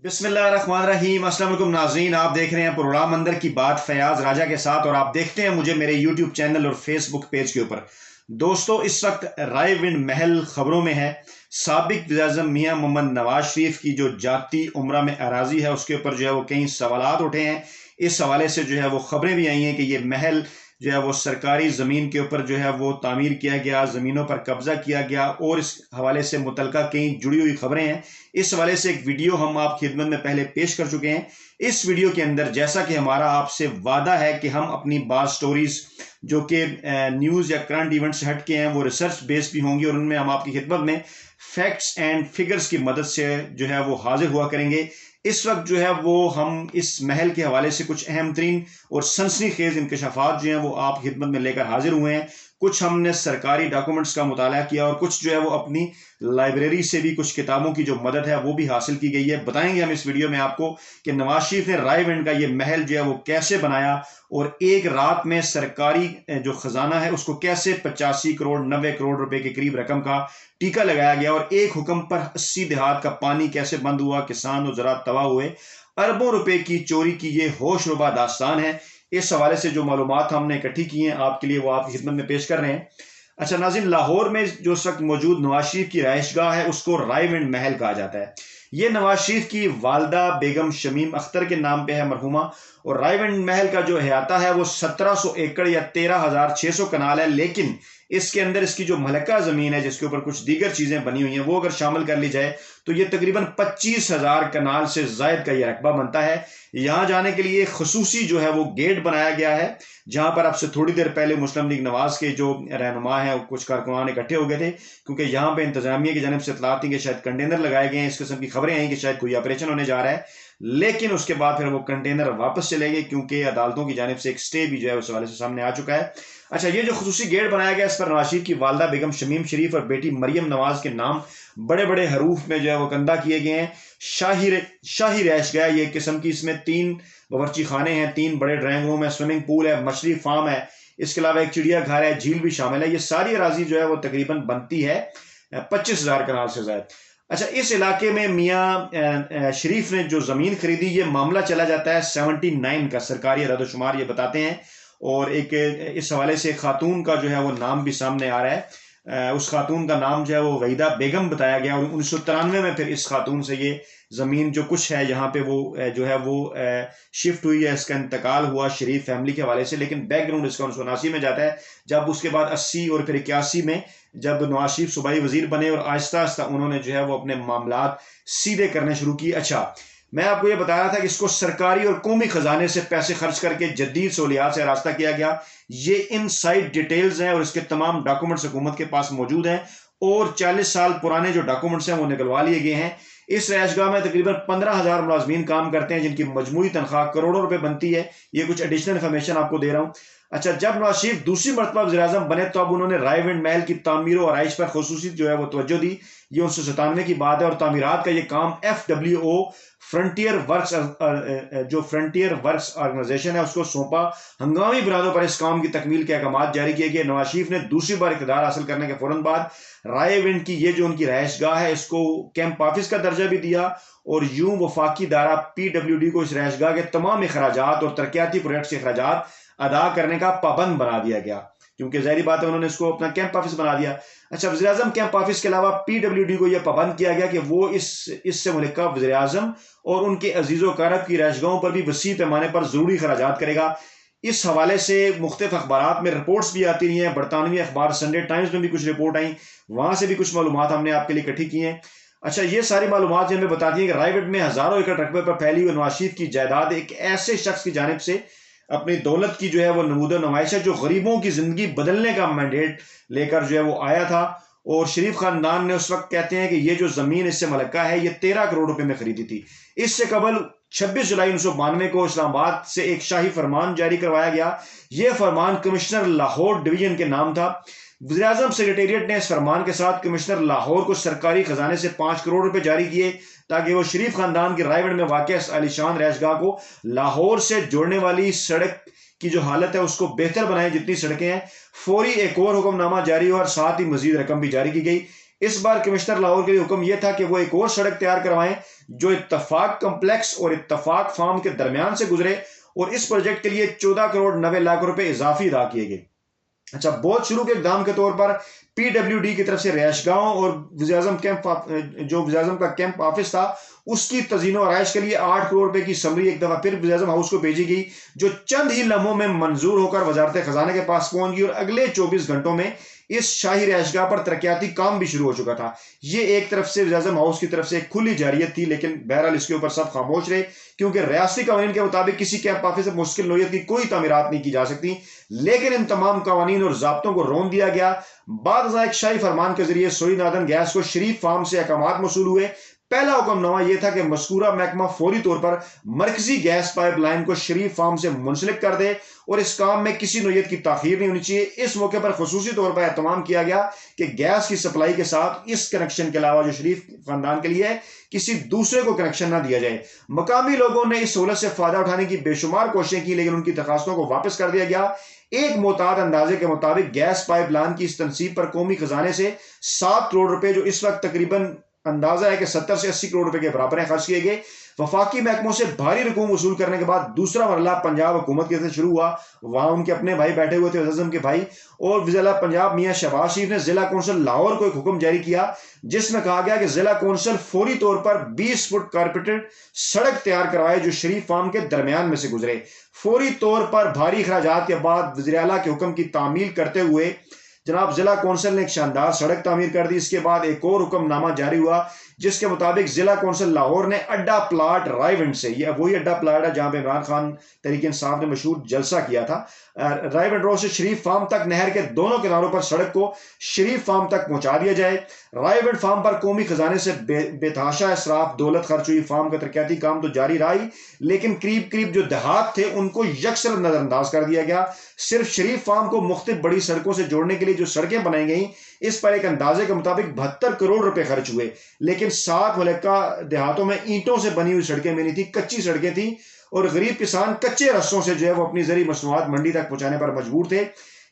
बिस्मिल्लाह रहमान रहीम। अस्सलाम वालेकुम नाज़रीन, आप देख रहे हैं प्रोग्राम अंदर की बात फयाज राजा के साथ और आप देखते हैं मुझे मेरे यूट्यूब चैनल और फेसबुक पेज के ऊपर। दोस्तों, इस वक्त रायविंड महल खबरों में है। साबिक वज़ीर-ए-आज़म मियां मोहम्मद नवाज शरीफ की जो जाती उम्रा में अराजी है उसके ऊपर जो है वो कई सवालात उठे हैं। इस हवाले से जो है वो खबरें भी आई हैं कि ये महल जो है वो सरकारी ज़मीन के ऊपर जो है वो तामीर किया गया, ज़मीनों पर कब्जा किया गया और इस हवाले से मुतलका कई जुड़ी हुई खबरें हैं। इस हवाले से एक वीडियो हम आपकी खिदमत में पहले पेश कर चुके हैं। इस वीडियो के अंदर जैसा कि हमारा आपसे वादा है कि हम अपनी बात स्टोरीज जो कि न्यूज़ या करंट इवेंट से हट के हैं वो रिसर्च बेस्ड भी होंगी और उनमें हम आपकी खिदमत में फैक्ट्स एंड फिगर्स की मदद से जो है वो हाजिर हुआ करेंगे। इस वक्त जो है वो हम इस महल के हवाले से कुछ अहम तरीन और सनसनीखेज इंकशाफात जो हैं वो आप खिदमत में लेकर हाजिर हुए हैं। कुछ हमने सरकारी डॉक्यूमेंट्स का मुताला किया और कुछ जो है वो अपनी लाइब्रेरी से भी कुछ किताबों की जो मदद है वो भी हासिल की गई है। बताएंगे हम इस वीडियो में आपको कि नवाज शरीफ ने रायविंड का ये महल जो है वो कैसे बनाया और एक रात में सरकारी जो खजाना है उसको कैसे 85 करोड़ 90 करोड़ रुपए के करीब रकम का टीका लगाया गया और एक हुक्म पर 80 देहात का पानी कैसे बंद हुआ, किसान और ज़राअत तबाह हुए। अरबों रुपए की चोरी की ये होशरुबा दास्तान है। इस हवाले से जो मालूमात हमने इकट्ठी की हैं आपके लिए वो आपकी खिदमत में पेश कर रहे हैं। अच्छा नाज़रीन, लाहौर में जो इस वक्त मौजूद नवाज शरीफ की रहायशगाह है उसको रायविंड महल कहा जाता है। ये नवाज शरीफ की वालदा बेगम शमीम अख्तर के नाम पे है मरहुमा। और रायविंड महल का जो अहाता है वो 1700 एकड़ या 13,600 कनाल है, लेकिन इसके अंदर इसकी जो मलका जमीन है जिसके ऊपर कुछ दीगर चीजें बनी हुई हैं वो अगर शामिल कर ली जाए तो ये तकरीबन 25,000 कनाल से जायद का ये रकबा बनता है। यहाँ जाने के लिए खसूसी जो है वो गेट बनाया गया है जहां पर आपसे थोड़ी देर पहले मुस्लिम लीग नवाज के जो रहनुमा है कुछ कारकुनान इकट्ठे हो गए थे, क्योंकि यहाँ पे इंतजामिया की जानिब से इतलात थी कि शायद कंटेनर लगाए गए हैं। इस किस्म की खबरें आई कि शायद कोई ऑपरेशन होने जा रहा है, लेकिन उसके बाद फिर वो कंटेनर वापस चले गए क्योंकि अदालतों की जानिब से एक स्टे भी जो है उस हवाले से सामने आ चुका है। अच्छा, ये जो खसूसी गेट बनाया गया इस पर नवाज शरीफ की वालदा बेगम शमीम शरीफ और बेटी मरियम नवाज के नाम बड़े बड़े हरूफ में जो है वो कंदा किए गए हैं। शाही रैशगाह ये किस्म की, इसमें 3 बावर्ची खाने हैं, 3 बड़े ड्राइंग रूम है, स्विमिंग पूल है, मछली फार्म है, इसके अलावा एक चिड़ियाघर है, झील भी शामिल है। ये सारी अराजी जो है वो तकरीबन बनती है 25,000 कनाल से ज्यादा। अच्छा, इस इलाके में मियाँ शरीफ ने जो जमीन खरीदी ये मामला चला जाता है 79 का, सरकारी रद्द-ओ-शुमार ये बताते हैं। और एक इस हवाले से खातून का जो है वो नाम भी सामने आ रहा है। उस खातून का नाम जो है वो वहीदा बेगम बताया गया और 1993 में फिर इस खातून से ये ज़मीन जो कुछ है यहाँ पे वो जो है वो शिफ्ट हुई है, इसका इंतकाल हुआ शरीफ फैमिली के हवाले से। लेकिन बैकग्राउंड इसका 1979 में जाता है, जब उसके बाद 80 और फिर 81 में जब नवाज शरीफ सूबाई वजीर बने और आहिस्ता आहिस्ता उन्होंने जो है वो अपने मामलात सीधे करने शुरू किए। अच्छा, मैं आपको ये बता रहा था कि इसको सरकारी और कौमी खजाने से पैसे खर्च करके जदीद सहूलियात से रास्ता किया गया। ये इनसाइड डिटेल्स हैं और इसके तमाम डॉक्यूमेंट्स हुकूमत के पास मौजूद हैं और 40 साल पुराने जो डॉक्यूमेंट्स हैं वो निकलवा लिए गए हैं। इस रहायशगाह में तकरीबन 15,000 मुलाजमीन काम करते हैं जिनकी मजमूई तनख्वाह करोड़ों रुपए बनती है। ये कुछ एडिशनल इन्फॉर्मेशन आपको दे रहा हूँ। अच्छा, जब नवाज शरीफ दूसरी मरतबा वज़ीर-ए-आज़म बने तो अब उन्होंने रायविंड महल की तामीर और आइश पर खसूसी जो है वो तवज्जो दी। ये 1997 की बात है और तामीरात का ये काम FWO फ्रंटियर वर्क्स जो फ्रंटियर वर्क्स ऑर्गेनाइजेशन है उसको सौंपा। हंगामी बुनियादों पर इस काम की तकमील के अहकाम जारी किए गए। नवाज शरीफ ने दूसरी बार इक़्तिदार हासिल करने के फौरन बाद रायविंड की ये जो उनकी रहायशगाह है इसको कैंप ऑफिस का दर्जा भी दिया और यूं वफाकी दायरा PWD को इस रहायशगाह के तमाम अखराजात और तरक्याती प्रोजेक्ट्स के अखराजात अदा करने का पाबंद बना दिया गया, क्योंकि ज़ाहिर बात है उन्होंने इसको अपना कैंप ऑफिस बना दिया। अच्छा, वज़ीर-ए-आज़म कैंप ऑफिस के अलावा PWD को यह पाबंद किया गया कि वो इससे मुल्का वज़ीर-ए-आज़म और उनके अजीज़ व क़रीब की रहायशगाहों पर भी वसी पैमाने पर ज़रूरी खराजात करेगा। इस हवाले से मुख्तलिफ अखबारात में रिपोर्ट्स भी आती रही हैं। बरतानवी अखबार संडे टाइम्स में भी कुछ रिपोर्ट आई, वहां से भी कुछ मालूमात हमने आपके लिए इकट्ठी की हैं। अच्छा, ये सारी मालूमात हमें बताती हैं कि रायविंड में हज़ारों एकड़ रकबे पर फैली हुई नवाज शरीफ की जायदाद एक ऐसे शख्स की जानिब से अपनी दौलत की जो है वो नमूदो नुमाइश है जो गरीबों की जिंदगी बदलने का मैंडेट लेकर जो है वो आया था। और शरीफ खानदान ने उस वक्त कहते हैं कि ये जो जमीन इससे मलक्का है ये 13 करोड़ रुपए में खरीदी थी। इससे कबल 26 जुलाई 1992 को इस्लामाबाद से एक शाही फरमान जारी करवाया गया। यह फरमान कमिश्नर लाहौर डिवीजन के नाम था। वज़ीर-ए-आज़म सेक्रेटेरिएट ने इस फरमान के साथ कमिश्नर लाहौर को सरकारी खजाने से 5 करोड़ रुपए जारी किए ताकि वो शरीफ खानदान की रायविंड में वाक़ आलीशान रहायशगाह को लाहौर से जोड़ने वाली सड़क की जो हालत है उसको बेहतर बनाए। जितनी सड़कें हैं फौरी एक और हुक्मनामा जारी हुआ और साथ ही मजीद रकम भी जारी की गई। اس بار کمشنر لاہور کے لیے حکم یہ تھا کہ وہ ایک اور سڑک تیار کروائیں جو اتفاق کمپلیکس اور اتفاق فارم کے درمیان سے گزرے، اور اس پروجیکٹ کے لیے 14 کروڑ 90 لاکھ روپے اضافی ادا کیے گئے۔ اچھا، بہت شروع کے اقدام کے طور پر پی ڈبلیو ڈی کی طرف سے رہائش گاہوں اور وزیراعظم جو وزیراعظم کا کیمپ آفس تھا اس کی تزئین و آرائش کے لیے 8 کروڑ روپے کی سمری ایک دفعہ پھر وزیراعظم ہاؤس کو بھیجی گئی، جو چند ہی لمحوں میں منظور ہو کر وزارت خزانہ کے پاس پہنچ گئی، اور اگلے 24 گھنٹوں میں اس شاہی رہائش گاہ پر ترقیاتی کام بھی شروع ہو چکا تھا۔ یہ ایک طرف سے وزیراعظم ہاؤس کی طرف سے ایک کھلی جارحیت تھی، لیکن بہرحال اس کے اوپر سب خاموش رہے، کیونکہ ریاستی قوانین کے مطابق کسی کیمپ آفس سے مشکل نوعیت کی کوئی تعمیرات نہیں کی جا سکتی، لیکن ان تمام قوانین اور ضابطوں کو رون دیا گیا۔ بعد ازاں ایک شاہی فرمان کے ذریعے سوئی نادن گیس کو شریف فارم سے احکامات موصول ہوئے۔ پہلا حکم نامہ یہ تھا کہ مذکورہ محکمہ فوری طور پر مرکزی گیس پائپ لائن کو شریف فارم سے منسلک کر دے، اور اس کام میں کسی نوعیت کی تاخیر نہیں ہونی چاہیے۔ اس موقع پر خصوصی طور پر اہتمام کیا گیا کہ گیس کی سپلائی کے ساتھ اس کنیکشن کے علاوہ جو شریف خاندان کے لیے ہے کسی دوسرے کو کنیکشن نہ دیا جائے۔ مقامی لوگوں نے اس سہولت سے فائدہ اٹھانے کی بے شمار کوششیں کی، لیکن ان کی درخواستوں کو واپس کر دیا گیا۔ ایک محتاط اندازے کے مطابق گیس پائپ لائن کی اس تنصیب پر قومی خزانے سے 7 کروڑ روپے، جو اس وقت تقریباً اندازہ ہے کہ 70 سے 80 کروڑ روپے کے برابر ہیں، خرچ کیے گئے۔ وفاقی محکموں سے بھاری رقوم وصول کرنے کے بعد دوسرا مرحلہ پنجاب حکومت کی طرف سے شروع ہوا۔ وہاں ان کے اپنے بھائی بیٹھے ہوئے تھے، وزیر اعظم کے بھائی، اور وزیر اعلیٰ پنجاب میاں شہباز شریف نے ضلع کونسل لاہور کو ایک حکم جاری کیا، جس میں کہا گیا کہ ضلع کونسل فوری طور پر 20 فٹ کارپیٹڈ سڑک تیار کروائے جو شریف فارم کے درمیان میں سے گزرے۔ فوری طور پر بھاری اخراجات کے بعد وزیر اعلیٰ کے حکم کی تعمیل کرتے ہوئے جناب ضلع کونسل نے ایک شاندار سڑک تعمیر کر دی۔ اس کے بعد ایک اور حکم نامہ جاری ہوا، جس کے مطابق ضلع کونسل لاہور نے اڈا پلاٹ رائے ونڈ سے، یہ وہی اڈا پلاٹ ہے جہاں پہ عمران خان تحریک انصاف نے مشہور جلسہ کیا تھا، رائے ونڈ روڈ سے شریف فارم تک نہر کے دونوں کناروں پر سڑک کو شریف فارم تک پہنچا دیا جائے۔ رائے ونڈ فارم پر قومی خزانے سے بے تحاشا اسراف دولت خرچ ہوئی۔ فارم کا ترقیاتی کام تو جاری رہا ہی، لیکن قریب جو دیہات تھے ان کو یکسر نظر انداز کر دیا گیا۔ صرف شریف فارم کو مختلف بڑی سڑکوں سے جوڑنے کے لیے جو سڑکیں بنائی گئیں، اس پر ایک اندازے کے مطابق 72 کروڑ روپے خرچ ہوئے، لیکن 7 ملکہ دیہاتوں میں اینٹوں سے بنی ہوئی سڑکیں بھی نہیں تھی، کچی سڑکیں تھیں، اور غریب کسان کچے رستوں سے جو ہے وہ اپنی زرعی مصنوعات منڈی تک پہنچانے پر مجبور تھے۔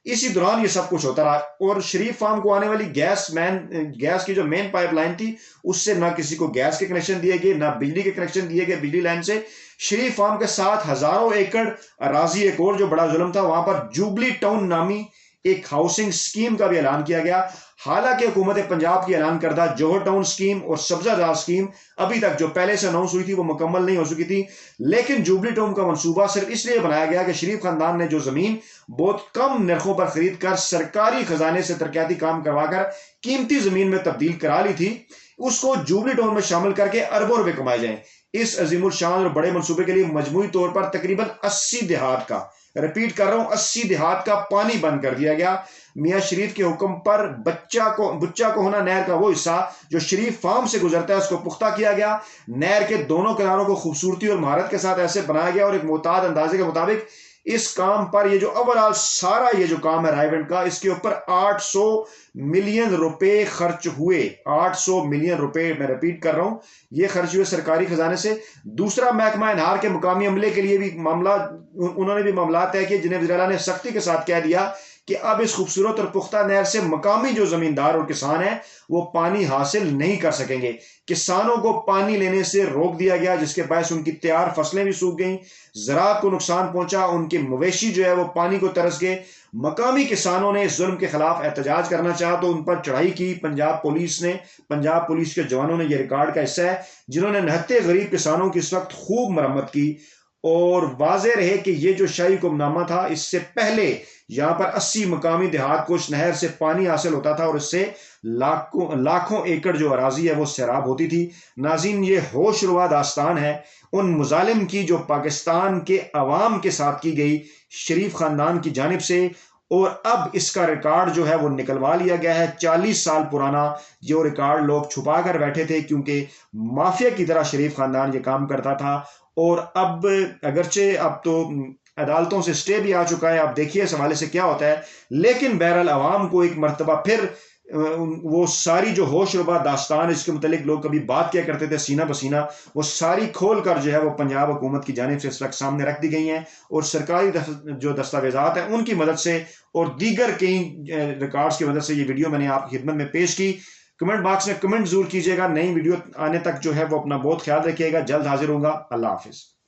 اسی دوران یہ سب کچھ ہوتا رہا، اور شریف فارم کو آنے والی گیس کی جو مین پائپ لائن تھی، اس سے نہ کسی کو گیس کے کنیکشن دیے گئے، نہ بجلی کے کنیکشن دیے گئے بجلی لائن سے۔ شریف فارم کے ساتھ ہزاروں ایکڑ اراضی، ایک اور جو بڑا ظلم تھا، وہاں پر جوبلی ٹاؤن نامی ایک ہاؤسنگ سکیم کا بھی اعلان کیا گیا۔ حالانکہ حکومت پنجاب کی اعلان کردہ جوہر ٹاؤن سکیم اور سبزہ زار سکیم ابھی تک جو پہلے سے اناؤنس ہوئی تھی وہ مکمل نہیں ہو چکی تھی، لیکن جوبلی ٹاؤن کا منصوبہ صرف اس لیے بنایا گیا کہ شریف خاندان نے جو زمین بہت کم نرخوں پر خرید کر سرکاری خزانے سے ترقیاتی کام کروا کر قیمتی زمین میں تبدیل کرا لی تھی، اس کو جوبلی ٹاؤن میں شامل کر کے اربوں روپے کمائے جائیں۔ اس عظیم الشان اور بڑے منصوبے کے لیے مجموعی طور پر تقریباً 80 دیہات کا، ریپیٹ کر رہا ہوں، 80 دیہات کا پانی بند کر دیا گیا۔ میاں شریف کے حکم پر بچہ کو ہونا نہر کا وہ حصہ جو شریف فارم سے گزرتا ہے اس کو پختہ کیا گیا۔ نہر کے دونوں کناروں کو خوبصورتی اور مہارت کے ساتھ ایسے بنایا گیا، اور ایک محتاط اندازے کے مطابق اس کام پر یہ جو اوورال سارا یہ جو کام ہے رائے ونڈ کا، اس کے اوپر 800 ملین روپے خرچ ہوئے۔ 800 ملین روپے میں ریپیٹ کر رہا ہوں، یہ خرچ ہوئے سرکاری خزانے سے۔ دوسرا، محکمہ انہار کے مقامی عملے کے لیے بھی انہوں نے بھی معاملات طے کیے، جنہیں وزیر اعلیٰ نے سختی کے ساتھ کہہ دیا کہ اب اس خوبصورت اور پختہ نہر سے مقامی جو زمیندار اور کسان ہیں وہ پانی حاصل نہیں کر سکیں گے۔ کسانوں کو پانی لینے سے روک دیا گیا، جس کے باعث ان کی تیار فصلیں بھی سوکھ گئیں، زراعت کو نقصان پہنچا، ان کے مویشی جو ہے وہ پانی کو ترس گئے۔ مقامی کسانوں نے اس ظلم کے خلاف احتجاج کرنا چاہا تو ان پر چڑھائی کی۔ پنجاب پولیس کے جوانوں نے، یہ ریکارڈ کا حصہ ہے، جنہوں نے نہتے غریب کسانوں کی اس وقت خوب مرمت کی۔ اور واضح رہے کہ یہ جو شاہی حکم نامہ تھا، اس سے پہلے یہاں پر 80 مقامی دیہات کو اس نہر سے پانی حاصل ہوتا تھا، اور اس سے لاکھوں ایکڑ جو اراضی ہے وہ سیراب ہوتی تھی۔ ناظرین، یہ ہوش روا داستان ہے ان مظالم کی جو پاکستان کے عوام کے ساتھ کی گئی شریف خاندان کی جانب سے، اور اب اس کا ریکارڈ جو ہے وہ نکلوا لیا گیا ہے۔ 40 سال پرانا جو ریکارڈ لوگ چھپا کر بیٹھے تھے، کیونکہ مافیا کی طرح شریف خاندان یہ کام کرتا تھا۔ اور اب اگرچہ اب تو عدالتوں سے سٹے بھی آ چکا ہے، اب دیکھیے اس حوالے سے کیا ہوتا ہے، لیکن بہرحال عوام کو ایک مرتبہ پھر وہ ساری جو ہوش ربا داستان اس کے متعلق لوگ کبھی بات کیا کرتے تھے سینہ بسینہ، وہ ساری کھول کر جو ہے وہ پنجاب حکومت کی جانب سے اس وقت سامنے رکھ دی گئی ہیں، اور سرکاری جو دستاویزات ہیں ان کی مدد سے اور دیگر کئی ریکارڈز کی مدد سے یہ ویڈیو میں نے آپ کی خدمت میں پیش کی۔ کمنٹ باکس میں کمنٹ ضرور کیجیے گا. نئی ویڈیو آنے تک جو ہے وہ اپنا بہت خیال رکھیے گا. جلد حاضر ہوں گا. اللہ حافظ.